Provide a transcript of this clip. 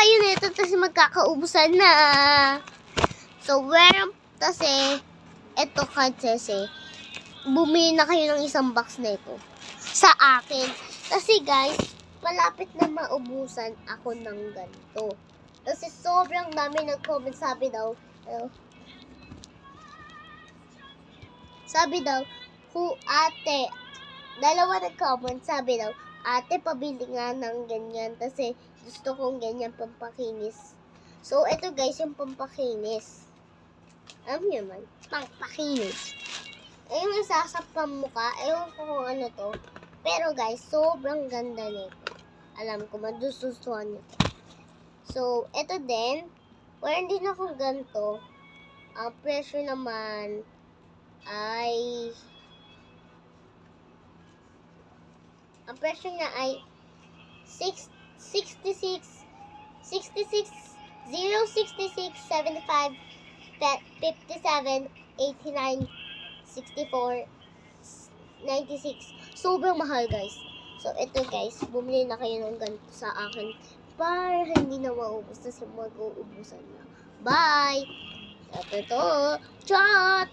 kayo nito kasi magkakaubusan na. So, kasi, eto kasi, bumili na kayo ng isang box na ito sa akin. Kasi guys, malapit na maubusan ako ng ganito. Kasi sobrang dami nag-comment, sabi daw, ate, dalawa nag-comment, sabi daw, ate, pabili nga ng ganyan kasi gusto kong ganyan pampakinis. So, ito guys, yung pampakinis. Alam niyo naman, pampakinis. Yung isasap pang mukha, ewan ko kung ano to. Pero guys, sobrang ganda nito. Alam ko, madusustuhan nito. So, ito din, meron din ako ganito. Ang presyo naman ay, ang presyo niya ay 66, 066, 75, 57, 89, 64, 96. Sobrang mahal guys. So, ito guys, bumili na kayo ng ganito sa akin para hindi na maubos kasi mag-uubusan na. Bye! Ito, chat!